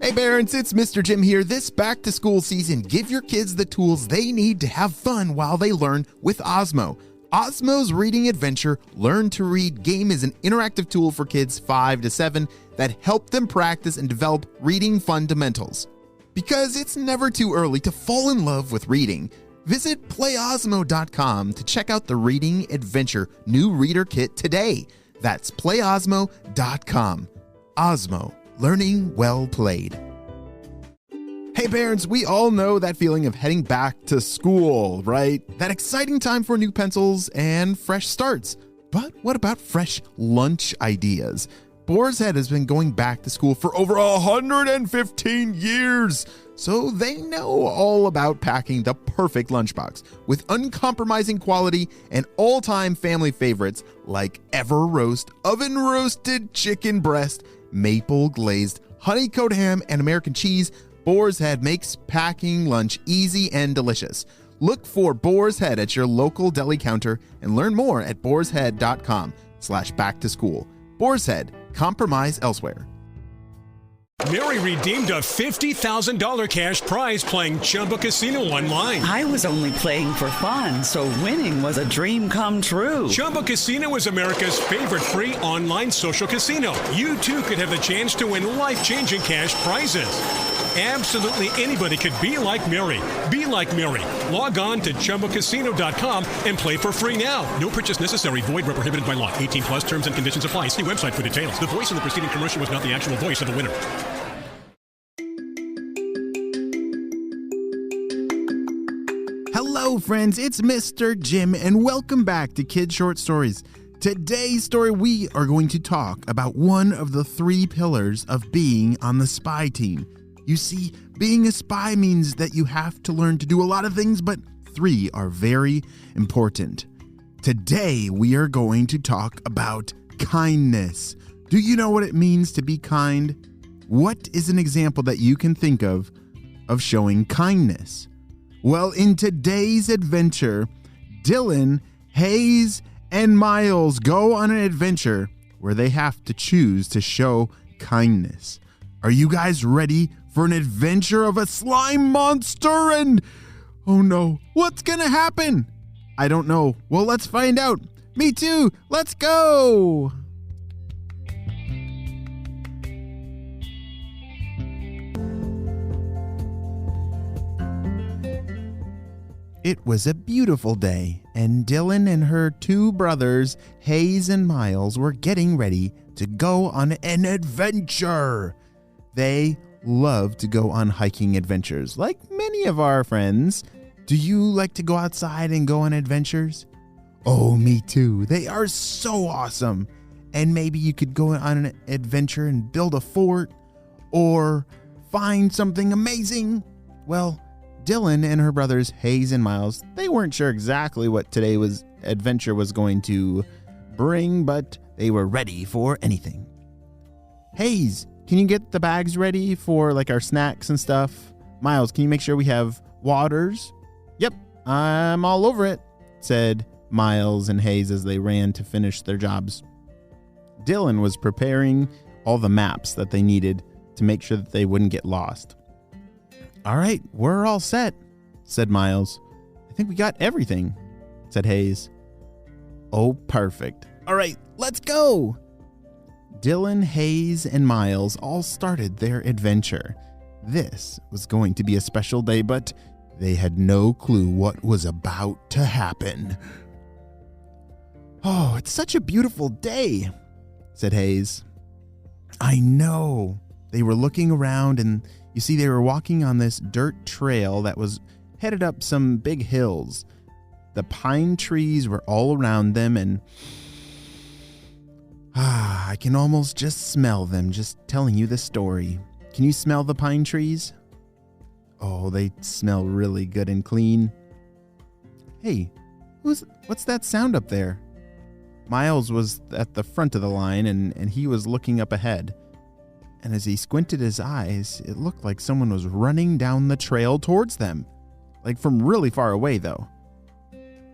Hey parents, it's Mr. Jim here. This back to school season, give your kids the tools they need to have fun while they learn with Osmo. Osmo's Reading Adventure Learn to Read game is an interactive tool for kids 5 to 7 that help them practice and develop reading fundamentals. Because it's never too early to fall in love with reading, visit playosmo.com to check out the Reading Adventure new reader kit today. That's playosmo.com. Osmo, learning well played. Hey parents, we all know that feeling of heading back to school, right? That exciting time for new pencils and fresh starts. But what about fresh lunch ideas? Boar's Head has been going back to school for over 115 years, so they know all about packing the perfect lunchbox with uncompromising quality and all-time family favorites like Ever Roast, oven roasted chicken breast, maple glazed honey-coated ham, and American cheese. Boar's Head makes packing lunch easy and delicious. Look for Boar's Head at your local deli counter and learn more at boarshead.com/back-to-school. Boar's Head, compromise elsewhere. Mary redeemed a $50,000 cash prize playing Chumba Casino online. I was only playing for fun, so winning was a dream come true. Chumba Casino is America's favorite free online social casino. You too could have the chance to win life-changing cash prizes. Absolutely anybody could be like Mary. Be like Mary. Log on to ChumbaCasino.com and play for free now. No purchase necessary. Void where prohibited by law. 18 plus terms and conditions apply. See website for details. The voice in the preceding commercial was not the actual voice of the winner. Hello friends, it's Mr. Jim and welcome back to Kid Short Stories. Today's story, we are going to talk about one of the 3 pillars of being on the spy team. You see, being a spy means that you have to learn to do a lot of things, but 3 are very important. Today, we are going to talk about kindness. Do you know what it means to be kind? What is an example that you can think of showing kindness? Well, in today's adventure, Dylan, Hayes, and Miles go on an adventure where they have to choose to show kindness. Are you guys ready for an adventure of a slime monster and... oh no, what's gonna happen? I don't know. Well, let's find out. Me too. Let's go. It was a beautiful day, and Dylan and her 2 brothers, Hayes and Miles, were getting ready to go on an adventure. They love to go on hiking adventures, like many of our friends. Do you like to go outside and go on adventures? Oh, me too. They are so awesome. And maybe you could go on an adventure and build a fort or find something amazing. Well, Dylan and her brothers, Hayes and Miles, they weren't sure exactly what today's adventure was going to bring, but they were ready for anything. Hayes, can you get the bags ready for like our snacks and stuff? Miles, can you make sure we have waters? Yep, I'm all over it, said Miles and Hayes as they ran to finish their jobs. Dylan was preparing all the maps that they needed to make sure that they wouldn't get lost. All right, we're all set, said Miles. I think we got everything, said Hayes. Oh, perfect. All right, let's go. Dylan, Hayes, and Miles all started their adventure. This was going to be a special day, but they had no clue what was about to happen. Oh, it's such a beautiful day, said Hayes. I know. They were looking around and you see they were walking on this dirt trail that was headed up some big hills. The pine trees were all around them and I can almost just smell them just telling you the story. Can you smell the pine trees? Oh, they smell really good and clean. Hey, what's that sound up there? Miles was at the front of the line and he was looking up ahead. And as he squinted his eyes, it looked like someone was running down the trail towards them. Like from really far away, though.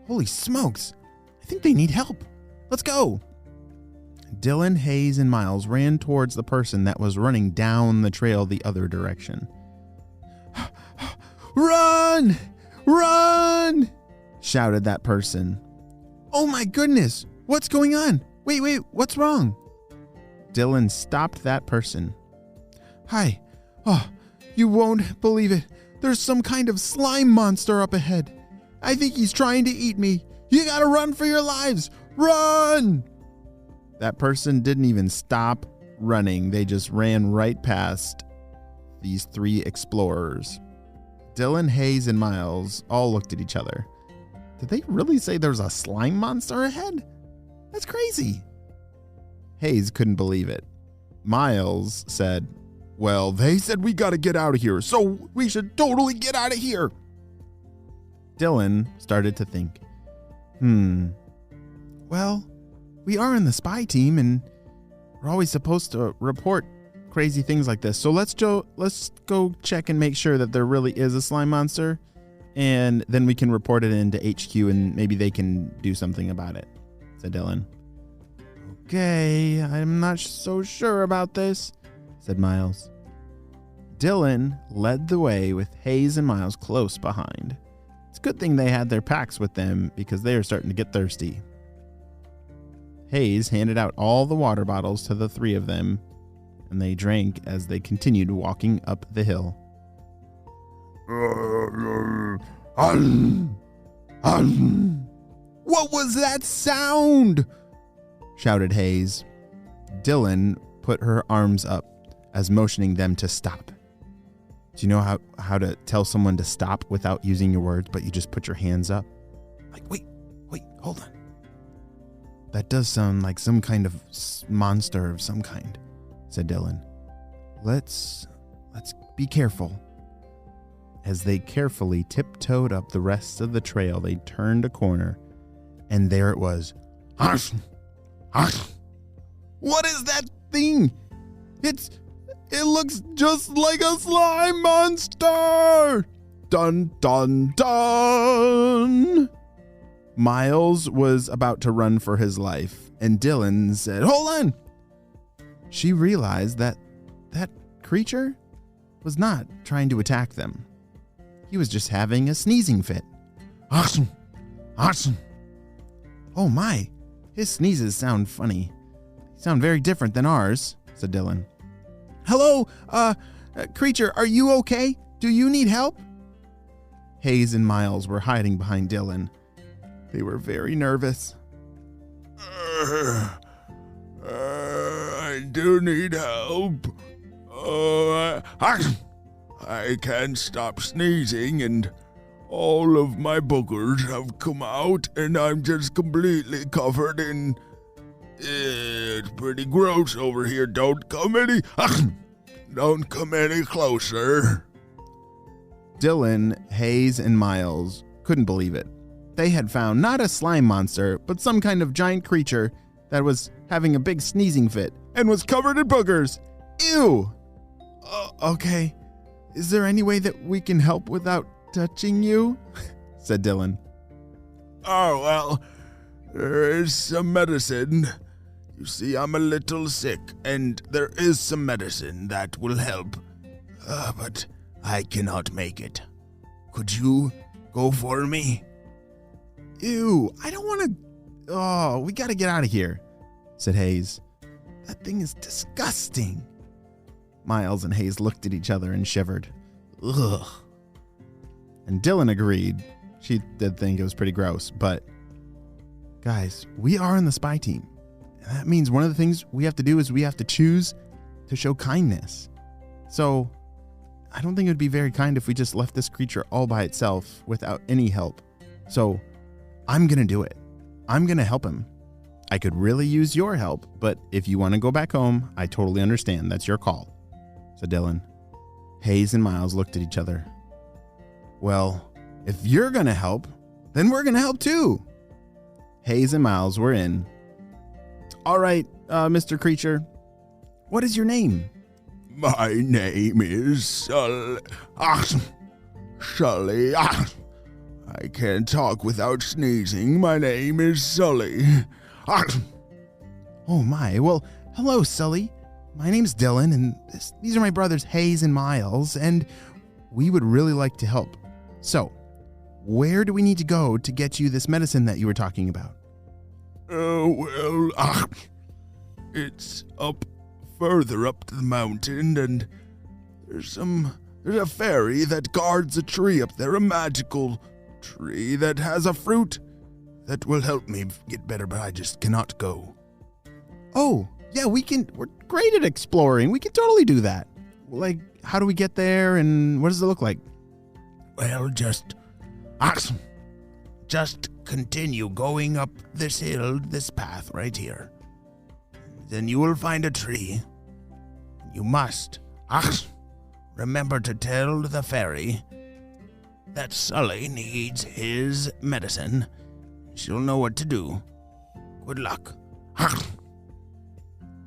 Holy smokes! I think they need help. Let's go! Dylan, Hayes, and Miles ran towards the person that was running down the trail the other direction. Run! Run! Shouted that person. Oh my goodness! What's going on? Wait, what's wrong? Dylan stopped that person. Hi. Oh, you won't believe it. There's some kind of slime monster up ahead. I think he's trying to eat me. You gotta run for your lives. Run! That person didn't even stop running. They just ran right past these three explorers. Dylan, Hayes, and Miles all looked at each other. Did they really say there's a slime monster ahead? That's crazy. Hayes couldn't believe it. Miles said, well, they said we gotta get out of here, so we should totally get out of here. Dylan started to think, well, we are in the spy team and we're always supposed to report crazy things like this. So let's go check and make sure that there really is a slime monster, and then we can report it into HQ and maybe they can do something about it, said Dylan. Okay, I'm not so sure about this, said Miles. Dylan led the way with Hayes and Miles close behind. It's a good thing they had their packs with them because they are starting to get thirsty. Hayes handed out all the water bottles to the three of them, and they drank as they continued walking up the hill. What was that sound? Shouted Hayes. Dylan put her arms up as motioning them to stop. Do you know how to tell someone to stop without using your words, but you just put your hands up? Like, wait, hold on. That does sound like some kind of monster of some kind, said Dylan. Let's be careful. As they carefully tiptoed up the rest of the trail, they turned a corner, and there it was. What is that thing? It looks just like a slime monster! Dun, dun, dun! Miles was about to run for his life, and Dylan said, hold on! She realized that creature was not trying to attack them. He was just having a sneezing fit. Awesome! Oh my, his sneezes sound funny. They sound very different than ours, said Dylan. Hello, creature, are you okay? Do you need help? Hayes and Miles were hiding behind Dylan. They were very nervous. I do need help. I can't stop sneezing and all of my boogers have come out and I'm just completely covered in... It's pretty gross over here. Don't come any closer. Dylan, Hayes, and Miles couldn't believe it. They had found not a slime monster, but some kind of giant creature that was having a big sneezing fit and was covered in boogers. Ew! Okay. Is there any way that we can help without touching you? said Dylan. Oh, well, there is some medicine. You see, I'm a little sick, and there is some medicine that will help. But I cannot make it. Could you go for me? Ew, I don't want to... Oh, we got to get out of here, said Hayes. That thing is disgusting. Miles and Hayes looked at each other and shivered. Ugh. And Dylan agreed. She did think it was pretty gross, but... Guys, we are in the spy team. And that means one of the things we have to do is we have to choose to show kindness. So, I don't think it would be very kind if we just left this creature all by itself without any help. So, I'm going to do it. I'm going to help him. I could really use your help, but if you want to go back home, I totally understand. That's your call, said Dylan. Hayes and Miles looked at each other. Well, if you're going to help, then we're going to help too. Hayes and Miles were in. All right, Mr. Creature, what is your name? My name is Sully. I can't talk without sneezing. My name is Sully. Oh my, well, hello, Sully. My name's Dylan, and these are my brothers Hayes and Miles, and we would really like to help. So, where do we need to go to get you this medicine that you were talking about? It's further up the mountain, and there's a fairy that guards a tree up there, a magical tree that has a fruit that will help me get better, but I just cannot go. Oh, yeah, we're great at exploring. We can totally do that. Like, how do we get there, and what does it look like? Well, just continue going up this hill, this path right here. Then you will find a tree. You must remember to tell the fairy that Sully needs his medicine. She'll know what to do. Good luck.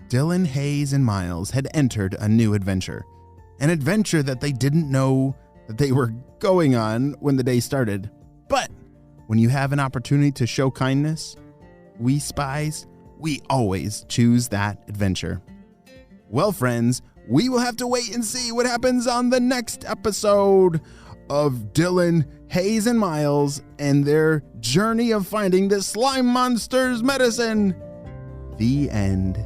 Dylan, Hayes, and Miles had entered a new adventure. An adventure that they didn't know that they were going on when the day started. But when you have an opportunity to show kindness, we spies, we always choose that adventure. Well, friends, we will have to wait and see what happens on the next episode of Dylan, Hayes, and Miles and their journey of finding the slime monster's medicine. The end.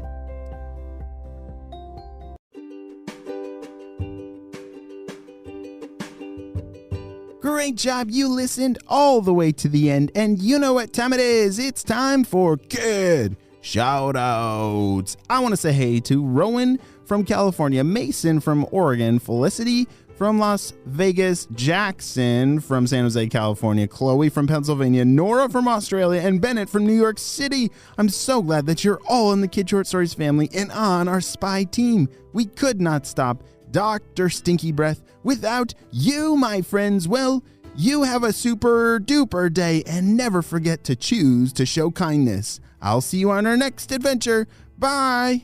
Great job, you listened all the way to the end, and you know what time it is. It's time for Kid Shoutouts. I want to say hey to Rowan from California, Mason from Oregon, Felicity from Las Vegas, Jackson from San Jose, California, Chloe from Pennsylvania, Nora from Australia, and Bennett from New York City. I'm so glad that you're all in the Kid Short Stories family and on our spy team. We could not stop Dr. Stinky Breath without you, my friends. Well, you have a super duper day, and never forget to choose to show kindness. I'll see you on our next adventure. Bye.